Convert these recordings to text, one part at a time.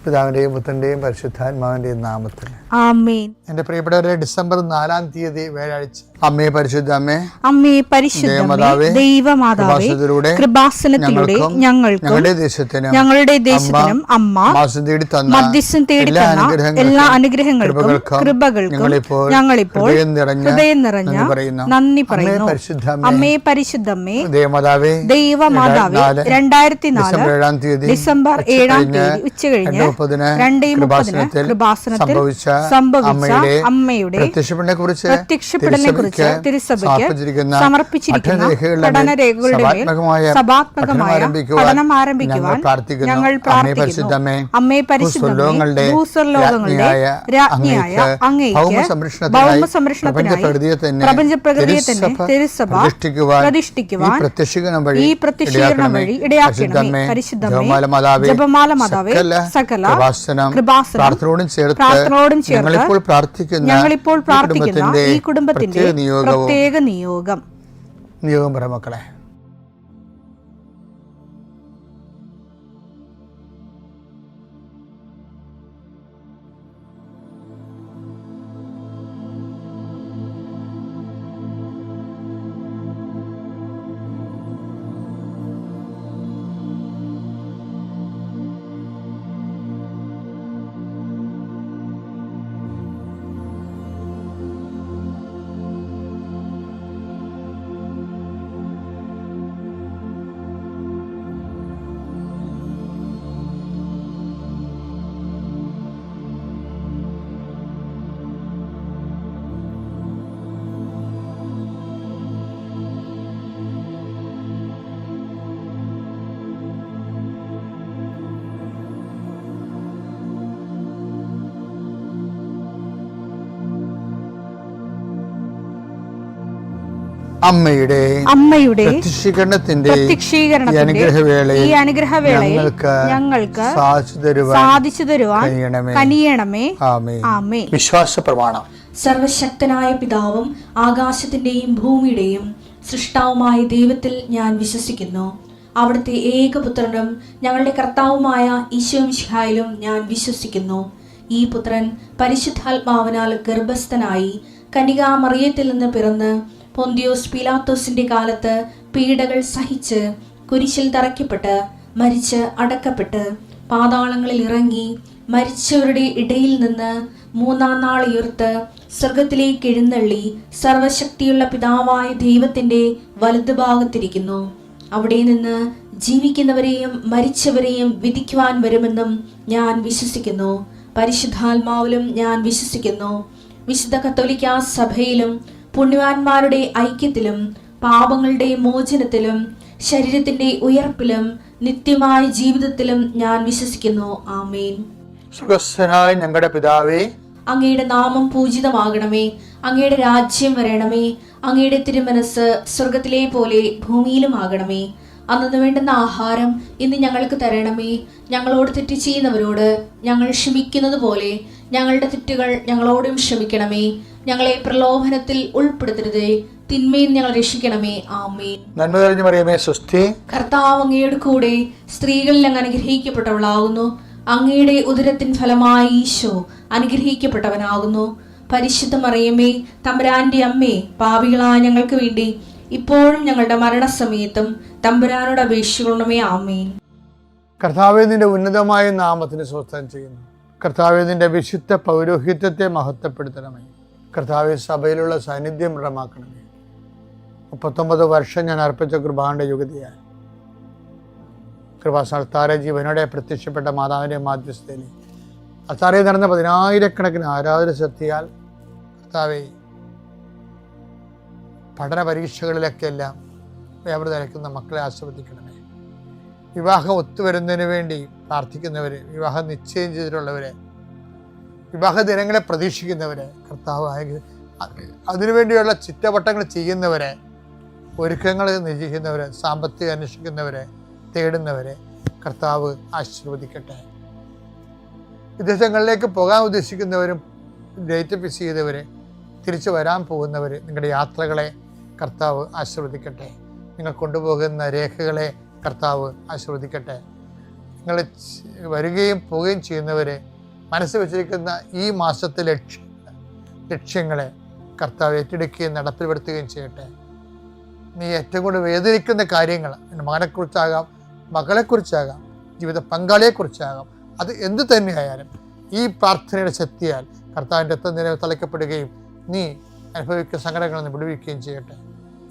പിതാവിന്റെയും പുത്രന്റെയും പരിശുദ്ധാത്മാവിന്റെയും നാമത്തിൽ ആമേൻ. എന്റെ പ്രിയപ്പെട്ടവരെ, ഡിസംബർ 4-ാം തീയതി വ്യാഴാഴ്ച, അമ്മേ പരിശുദ്ധ അമ്മേ, അമ്മേ പരിശുദ്ധമേ, ദൈവമാതാവേ, കൃപാസനത്തിലൂടെ ഞങ്ങൾക്കും ഞങ്ങളുടെ ദേശത്തിനും അമ്മ മധ്യസ്ഥം തേടി തന്ന എല്ലാ അനുഗ്രഹങ്ങൾക്കും കൃപകൾക്കും ഞങ്ങളിപ്പോൾ ഹൃദയം നിറഞ്ഞ നന്ദി പറയുന്നു. അമ്മേ പരിശുദ്ധമേ, ദൈവമാതാവേ, 2004 ഡിസംബർ 7-ാം തീയതി ഉച്ചകഴിഞ്ഞ് 2:30 കൃപാസനത്തിൽ സംഭവിച്ച അമ്മയുടെ പ്രത്യക്ഷപ്പെടലിനെ കുറിച്ച് തിരുസഭയ്ക്ക് സമർപ്പിച്ചിരിക്കുന്ന പഠനരേഖകളുടെ മേൽ സഭാത്മകമായ പഠനം ആരംഭിക്കുവാൻ ഞങ്ങൾ പ്രാർത്ഥിക്കുന്നു. അമ്മേ പരിശുദ്ധമേ, ഭൂസ്വർലോകങ്ങളുടെ രാജ്ഞിയായ അങ്ങേയ്ക്ക് ഭൗമസംരക്ഷണത്തിനായി പ്രപഞ്ചപ്രകൃതിയെ തന്നെ തിരുസഭ പ്രതിഷ്ഠിക്കുവാൻ ഈ പ്രത്യക്ഷീകരണം വഴി ഇടയാക്കണമേ. പരിശുദ്ധമേ, ജപമാല മാതാവേ, സകല കൃപാസനം പ്രാർത്ഥനയോടും ചേർത്ത് ഞങ്ങളിപ്പോൾ പ്രാർത്ഥിക്കുന്ന ഈ കുടുംബത്തിന്റെ പ്രത്യേക നിയോഗം പറ മക്കളെ. അമ്മയുടെ പ്രത്യക്ഷീകരണത്തിന്റെ ഈ അനുഗ്രഹവേളയിൽ ഞങ്ങൾക്ക് സാധിച്ചു തരുവാൻ കനിയണമേ. ആമേൻ. വിശ്വാസ പ്രമാണം. സർവശക്തനായ പിതാവും ആകാശത്തിന്റെയും ഭൂമിയുടെയും സൃഷ്ടാവുമായ ദൈവത്തിൽ ഞാൻ വിശ്വസിക്കുന്നു. അവിടുത്തെ ഏകപുത്രനും ഞങ്ങളുടെ കർത്താവുമായ ഈശോമിശിഹായിലും ഞാൻ വിശ്വസിക്കുന്നു. ഈ പുത്രൻ പരിശുദ്ധാത്മാവിനാൽ ഗർഭസ്ഥനായി കന്യകാമറിയത്തിൽ നിന്ന് പിറന്ന് പൊന്തിയോസ് പീലാത്തോസിന്റെ കാലത്ത് പീഡകൾ സഹിച്ച് കുരിശിൽ തറയ്ക്കപ്പെട്ട് മരിച്ച് അടക്കപ്പെട്ട് പാതാളങ്ങളിൽ ഇറങ്ങി മരിച്ചവരുടെ ഇടയിൽ നിന്ന് 3-ാം നാൾ ഉയർത്ത് സ്വർഗത്തിലേക്ക് എഴുന്നള്ളി സർവശക്തിയുള്ള പിതാവായ ദൈവത്തിന്റെ വലതുഭാഗത്തിരിക്കുന്നു. അവിടെ നിന്ന് ജീവിക്കുന്നവരെയും മരിച്ചവരെയും വിധിക്കുവാൻ വരുമെന്നും ഞാൻ വിശ്വസിക്കുന്നു. പരിശുദ്ധാത്മാവിലും ഞാൻ വിശ്വസിക്കുന്നു. വിശുദ്ധ കത്തോലിക്കാ സഭയിലും പുണ്യവാന്മാരുടെ ഐക്യത്തിലും പാപങ്ങളുടെ മോചനത്തിലും ശരീരത്തിന്റെ ഉയർപ്പിലും നിത്യമായ ജീവിതത്തിലും ഞാൻ വിശ്വസിക്കുന്നു. ആമേൻ. സുഖസ്ഥനായ ഞങ്ങളുടെ പിതാവേ, അങ്ങയുടെ നാമം പൂജിതമാകണമേ. അങ്ങയുടെ രാജ്യം വരണമേ. അങ്ങയുടെ തിരുമനസ് സ്വർഗത്തിലെ പോലെ ഭൂമിയിലും ആകണമേ. അന്നു വേണ്ടുന്ന ആഹാരം ഇന്ന് ഞങ്ങൾക്ക് തരണമേ. ഞങ്ങളോട് തെറ്റ് ചെയ്യുന്നവരോട് ഞങ്ങൾ ക്ഷമിക്കുന്നത് പോലെ ഞങ്ങളുടെ തെറ്റുകൾ ഞങ്ങളോടും ക്ഷമിക്കണമേ. ഞങ്ങളെ പ്രലോഭനത്തിൽ ഉൾപ്പെടുത്തരുതേ, തിന്മയിൽ ഞങ്ങൾ രക്ഷിക്കണമേ. ആമേൻ. നന്മ നിറഞ്ഞ മറിയമേ, സ്വസ്തി. കർത്താവ് അങ്ങയുടെ കൂടെ സ്ത്രീകളിൽ അങ്ങ് അനുഗ്രഹിക്കപ്പെട്ടവളാകുന്നു. അങ്ങയുടെ ഉദരത്തിൻ ഫലമായി ഈശോ അനുഗ്രഹിക്കപ്പെട്ടവനാകുന്നു. പരിശുദ്ധ മറിയമേ, തമ്പുരാന്റെ അമ്മേ, പാപികളായ ഞങ്ങൾക്ക് വേണ്ടി ഇപ്പോഴും ഞങ്ങളുടെ മരണസമയത്തും തമ്പുരാനോട് അപേക്ഷിക്കണമേ. ആമേൻ. കർത്താവേ, നിന്റെ ഉന്നതമായ നാമത്തിന് സ്വസ്ഥം ചെയ്യുന്നു. കർത്താവേ, നിന്റെ വിശുദ്ധ പൗരോഹിത്യത്തെ മഹത്വപ്പെടുത്തണമേ. കർത്താവേ, സഭയിലുള്ള സാന്നിധ്യം ദൃഢമാക്കണമേ. 39 വർഷം ഞാൻ അർപ്പിച്ച കൃപാന്റെ യുഗതിയായി കൃപാസ്ഥാന ജീവനോടെ പ്രത്യക്ഷപ്പെട്ട മാതാവിൻ്റെ മാധ്യസ്ഥയിൽ അത്താറയിൽ നടന്ന 10,000-കണക്കിന് ആരാധന ശക്തിയാൽ കർത്താവേ, പഠന പരീക്ഷകളിലൊക്കെ എല്ലാം വ്യാപൃതരക്കുന്ന മക്കളെ ആസ്വദിക്കണമേ. വിവാഹം ഒത്തുവരുന്നതിന് വേണ്ടി പ്രാർത്ഥിക്കുന്നവരെ, വിവാഹം നിശ്ചയം ചെയ്തിട്ടുള്ളവരെ, വിവാഹ ദിനങ്ങളെ പ്രതീക്ഷിക്കുന്നവരെ, കർത്താവ് അതിനുവേണ്ടിയുള്ള ചുറ്റവട്ടങ്ങൾ ചെയ്യുന്നവരെ, ഒരുക്കങ്ങൾ നിശ്ചയിക്കുന്നവരെ, സാമ്പത്തിക അന്വേഷിക്കുന്നവരെ, തേടുന്നവരെ കർത്താവ് ആശീർവദിക്കട്ടെ. വിദേശങ്ങളിലേക്ക് പോകാൻ ഉദ്ദേശിക്കുന്നവരും ഡേറ്റ് ഫിക്സ് ചെയ്തവരെ, തിരിച്ചു വരാൻ പോകുന്നവർ, നിങ്ങളുടെ യാത്രകളെ കർത്താവ് ആശീർവദിക്കട്ടെ. നിങ്ങൾ കൊണ്ടുപോകുന്ന രേഖകളെ കർത്താവ് ആശീർവദിക്കട്ടെ. നിങ്ങൾ വരികയും പോവുകയും ചെയ്യുന്നവരെ മനസ്സിൽ വെച്ചിരിക്കുന്ന ഈ മാസത്തെ ലക്ഷ്യങ്ങളെ കർത്താവ് ഏറ്റെടുക്കുകയും നടപ്പിൽപ്പെടുത്തുകയും ചെയ്യട്ടെ. നീ ഏറ്റവും കൂടുതൽ വേദനിക്കുന്ന കാര്യങ്ങൾ എൻ്റെ മകനെക്കുറിച്ചാകാം, മകളെക്കുറിച്ചാകാം, ജീവിത പങ്കാളിയെക്കുറിച്ചാകാം, അത് എന്തു തന്നെയായാലും ഈ പ്രാർത്ഥനയുടെ ശക്തിയാൽ കർത്താവിൻ്റെ രക്തം നിലവ് തളിക്കപ്പെടുകയും നീ അനുഭവിക്കുന്ന സങ്കടങ്ങളിൽ നിന്ന് വിടുവിക്കുകയും ചെയ്യട്ടെ.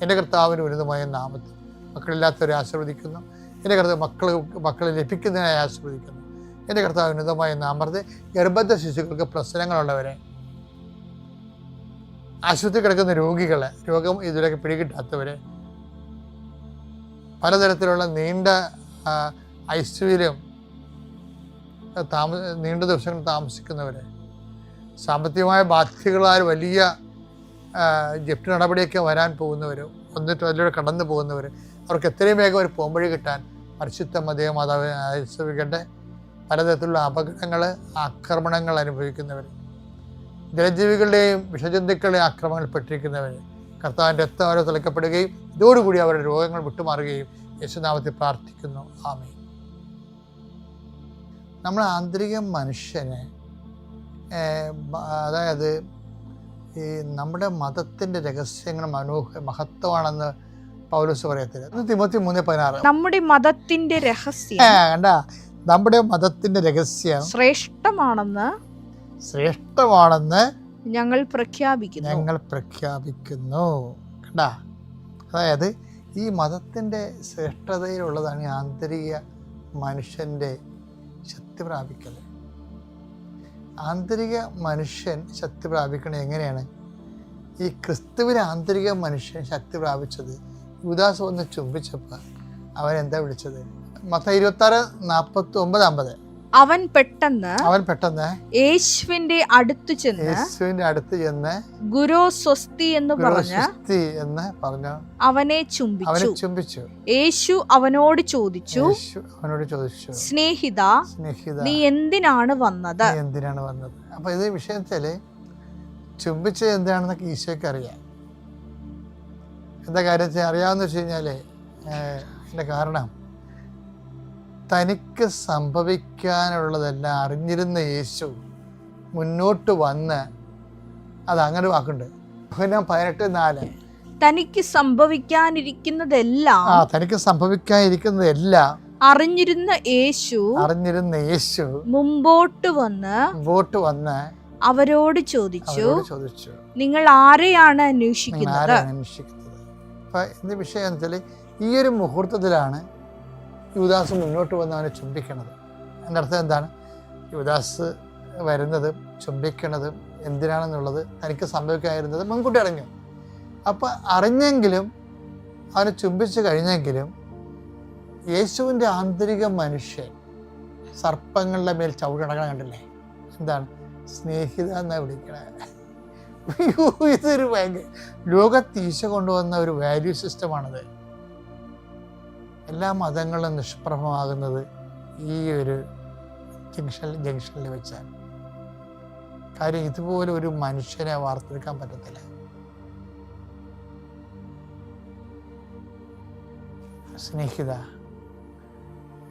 എൻ്റെ കർത്താവിന് ഉന്നതമായ നാമത്തിൽ മക്കളില്ലാത്തവരെ ആശീർവദിക്കുന്നു. എൻ്റെ കർത്താവ് മക്കളെ ലഭിക്കുന്നതിനായി ആശീർവദിക്കുന്നു. എൻ്റെ കർത്താവ് ഉന്നതമായ നാമത്തെ ഗർഭസ്ഥ ശിശുക്കൾക്ക് പ്രശ്നങ്ങളുള്ളവരെ, ആശുപത്രി കിടക്കുന്ന രോഗികളെ, രോഗം ഇതിലൊക്കെ പിടികിട്ടാത്തവരെ, പലതരത്തിലുള്ള നീണ്ട ഐസിയുവിലും നീണ്ട ദിവസങ്ങൾ താമസിക്കുന്നവരെ, സാമ്പത്തികമായ ബാധ്യതകളാൽ വലിയ ജപ്തി നടപടിയൊക്കെ വരാൻ പോകുന്നവരും എന്നിട്ട് അതിലൂടെ കടന്നു പോകുന്നവർ, അവർക്ക് എത്രയും വേഗം ഒരു പോംവഴി കിട്ടാൻ പരിശുദ്ധ മാതാവ് ആശ്രയിക്കട്ടെ. പലതരത്തിലുള്ള അപകടങ്ങൾ, ആക്രമണങ്ങൾ അനുഭവിക്കുന്നവർ, ജലജീവികളുടെയും വിഷജന്തുക്കളുടെയും ആക്രമണങ്ങളിൽപ്പെട്ടിരിക്കുന്നവർ, കർത്താവിൻ്റെ രക്തം അവരെ തളിക്കപ്പെടുകയും ഇതോടുകൂടി അവരുടെ രോഗങ്ങൾ വിട്ടുമാറുകയും യേശുനാമത്തിൽ പ്രാർത്ഥിക്കുന്നു. ആമേൻ. നമ്മൾ ആന്തരിക മനുഷ്യനെ, അതായത് ഈ നമ്മുടെ മതത്തിൻ്റെ രഹസ്യങ്ങൾ മഹത്വമാണെന്ന് പൗലോസ് പറയത്തില്ല. തിമോത്തി 3:16 നമ്മുടെ മതത്തിന്റെ രഹസ്യം നമ്മുടെ മതത്തിന്റെ രഹസ്യം ശ്രേഷ്ഠമാണെന്ന് ഞങ്ങൾ പ്രഖ്യാപിക്കുന്നു. കണ്ടാ, അതായത് ഈ മതത്തിൻ്റെ ശ്രേഷ്ഠതയിലുള്ളതാണ് ഈ ആന്തരിക മനുഷ്യൻ്റെ ശക്തി പ്രാപിക്കൽ. ആന്തരിക മനുഷ്യൻ ശക്തി പ്രാപിക്കണത് എങ്ങനെയാണ്? ഈ ക്രിസ്തുവിന് ആന്തരിക മനുഷ്യൻ ശക്തി പ്രാപിച്ചത് യൂദാസ് വന്ന് ചുംബിച്ചപ്പോൾ അവൻ എന്താ വിളിച്ചത്? മത്തായി 26:49-50 അവൻ പെട്ടെന്ന് യേശുവിന്റെ അടുത്ത് ചെന്ന് ഗുരു സ്വസ്തി എന്ന് പറഞ്ഞു അവനെ ചുംബിച്ചു. യേശു അവനോട് ചോദിച്ചു, സ്നേഹിത, നീ എന്തിനാണ് വന്നത്? അപ്പൊ ഇത് വിഷയത്തില് ചുംബിച്ചത് എന്താണെന്നൊക്കെ ഈശോയ്ക്ക് അറിയാം. എന്താ കാര്യം അറിയാമെന്ന് വെച്ച് കഴിഞ്ഞാല് അതിന്റെ കാരണം തനിക്ക് സംഭവിക്കാനുള്ളതെല്ലാം അറിഞ്ഞിരുന്ന യേശു മുന്നോട്ട് വന്ന്, അത് അങ്ങനെ വാക്കുണ്ട്, 18:4 തനിക്ക് സംഭവിക്കാനിരിക്കുന്നതെല്ലാം അറിഞ്ഞിരുന്ന യേശു മുമ്പോട്ട് വന്ന് അവരോട് ചോദിച്ചു, നിങ്ങൾ ആരെയാണ് അന്വേഷിക്കുന്നത്? അപ്പൊ വിഷയം എന്ന് വെച്ചാൽ ഈ ഒരു മുഹൂർത്തത്തിലാണ് യൂദാസ് മുന്നോട്ട് വന്ന് അവനെ ചുംബിക്കണത്. എൻ്റെ അർത്ഥം എന്താണ്? യൂദാസ് വരുന്നതും ചുംബിക്കണതും എന്തിനാണെന്നുള്ളത് തനിക്ക് സംഭവിക്കാതിരുന്നത് മുൻകൂട്ടി അറിഞ്ഞു. അപ്പം അറിഞ്ഞെങ്കിലും അവനെ ചുംബിച്ച് കഴിഞ്ഞെങ്കിലും യേശുവിൻ്റെ ആന്തരിക മനുഷ്യൻ സർപ്പങ്ങളുടെ മേൽ ചവിടണക്കണം കണ്ടില്ലേ? എന്താണ്? സ്നേഹിത എന്നാണ് വിളിക്കണേ. ഇതൊരു ഭയങ്കര ലോകത്തീശ കൊണ്ടുവന്ന ഒരു വാല്യൂ സിസ്റ്റമാണത്. എല്ലാ മതങ്ങളും നിഷ്പ്രഭമാകുന്നത് ഈ ഒരു ജംഗ്ഷനിൽ വെച്ചാൽ. കാര്യം ഇതുപോലെ ഒരു മനുഷ്യനെ വാർത്തെടുക്കാൻ പറ്റത്തില്ല. സ്നേഹിത,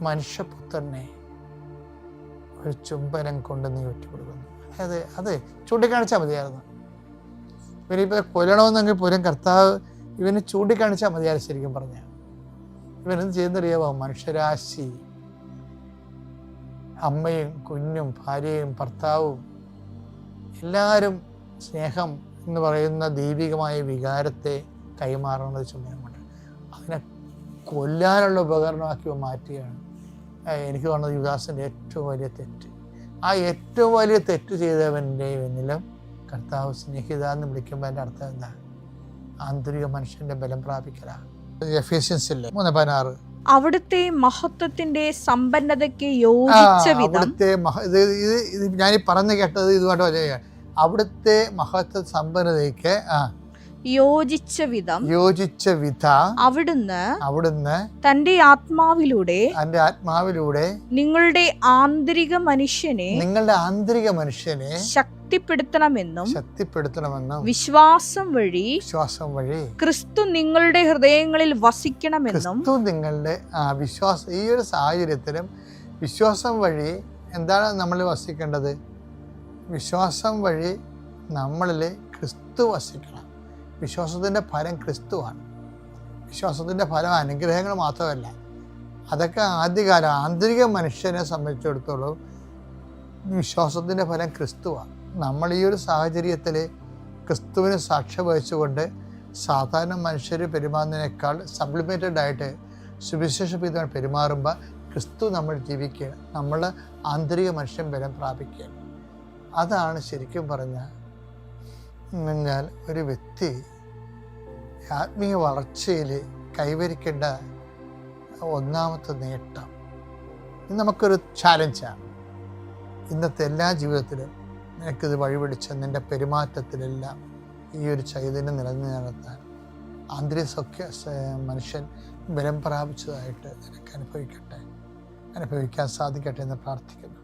മനുഷ്യപുത്രനെ ഒരു ചുംബനം കൊണ്ട് നീ ഒറ്റുകൊടുക്കുന്നു. അത് ചൂണ്ടിക്കാണിച്ചാൽ മതിയായിരുന്നു. ഇവനിപ്പോൾ കൊല്ലണമെന്നെങ്കിൽ പോലും കർത്താവ് ഇവന് ചൂണ്ടിക്കാണിച്ചാൽ മതിയായിരുന്നു. ശരിക്കും പറഞ്ഞാൽ ഇവനെന്ത് ചെയ്യുന്നറിയാമോ? മനുഷ്യരാശി, അമ്മയും കുഞ്ഞും ഭാര്യയും ഭർത്താവും എല്ലാവരും സ്നേഹം എന്ന് പറയുന്ന ദൈവികമായ വികാരത്തെ കൈമാറുന്നത് ചുമതലമുണ്ട്. അതിനെ കൊല്ലാനുള്ള ഉപകരണമാക്കി മാറ്റുകയാണ്. എനിക്ക് തോന്നുന്നത് യുദാസിൻ്റെ ഏറ്റവും വലിയ തെറ്റ്. ആ ഏറ്റവും വലിയ തെറ്റ് ചെയ്തവൻ്റെ പിന്നിലും കർത്താവ് സ്നേഹിത എന്ന് വിളിക്കുമ്പോൾ എൻ്റെ അർത്ഥം എന്താ? ആന്തരിക മനുഷ്യൻ്റെ ബലം പ്രാപിക്കലാണ്. എഫേസ്യൻസിലെ 3:16 അവിടുത്തെ മഹത്വത്തിന്റെ സമ്പന്നതയ്ക്ക് യോജിച്ച വിധം, ഞാൻ പറഞ്ഞു കേട്ടത് ഇതുമായിട്ട്, അവിടുത്തെ മഹത്വ സമ്പന്നതയ്ക്ക് യോജിച്ച വിധം അവിടുന്ന് തന്റെ ആത്മാവിലൂടെ നിങ്ങളുടെ ആന്തരിക മനുഷ്യനെ ശക്തിപ്പെടുത്തണമെന്നും വിശ്വാസം വഴി ക്രിസ്തു നിങ്ങളുടെ ഹൃദയങ്ങളിൽ വസിക്കണമെന്നും. നിങ്ങളുടെ വിശ്വാസം ഈ ഒരു സാഹചര്യത്തിലും വിശ്വാസം വഴി എന്താണ് നമ്മൾ വസിക്കേണ്ടത്? വിശ്വാസം വഴി നമ്മളിൽ ക്രിസ്തു വസിക്കണം. വിശ്വാസത്തിൻ്റെ ഫലം ക്രിസ്തുവാണ്. വിശ്വാസത്തിൻ്റെ ഫലം അനുഗ്രഹങ്ങൾ മാത്രമല്ല, അതൊക്കെ ആദ്യകാലം ആന്തരിക മനുഷ്യനെ സംബന്ധിച്ചിടത്തോളം വിശ്വാസത്തിൻ്റെ ഫലം ക്രിസ്തുവാണ്. നമ്മൾ ഈ ഒരു സാഹചര്യത്തിൽ ക്രിസ്തുവിന് സാക്ഷ്യം വഹിച്ചുകൊണ്ട് സാധാരണ മനുഷ്യർ പെരുമാറുന്നതിനേക്കാൾ സപ്ലിമെൻറ്റഡ് ആയിട്ട് സുവിശേഷ പെരുമാറുമ്പോൾ ക്രിസ്തു നമ്മൾ ജീവിക്കുകയാണ്. നമ്മളുടെ ആന്തരിക മനുഷ്യൻ ബലം പ്രാപിക്കുകയാണ്. അതാണ് ശരിക്കും പറഞ്ഞാൽ ഒരു വ്യക്തി ആത്മീയ വളർച്ചയിൽ കൈവരിക്കേണ്ട ഒന്നാമത്തെ നേട്ടം. ഇത് നമുക്കൊരു ചാലഞ്ചാണ്. ഇന്നത്തെ എല്ലാ ജീവിതത്തിലും നിനക്കിത് വഴിപിടിച്ച നിൻ്റെ പെരുമാറ്റത്തിലെല്ലാം ഈ ഒരു ചൈതന്യം നിലനിർത്താൻ ആന്തരിക മനുഷ്യൻ ബലം പ്രാപിച്ചതായിട്ട് നിനക്ക് അനുഭവിക്കാൻ സാധിക്കട്ടെ എന്ന് പ്രാർത്ഥിക്കുന്നു.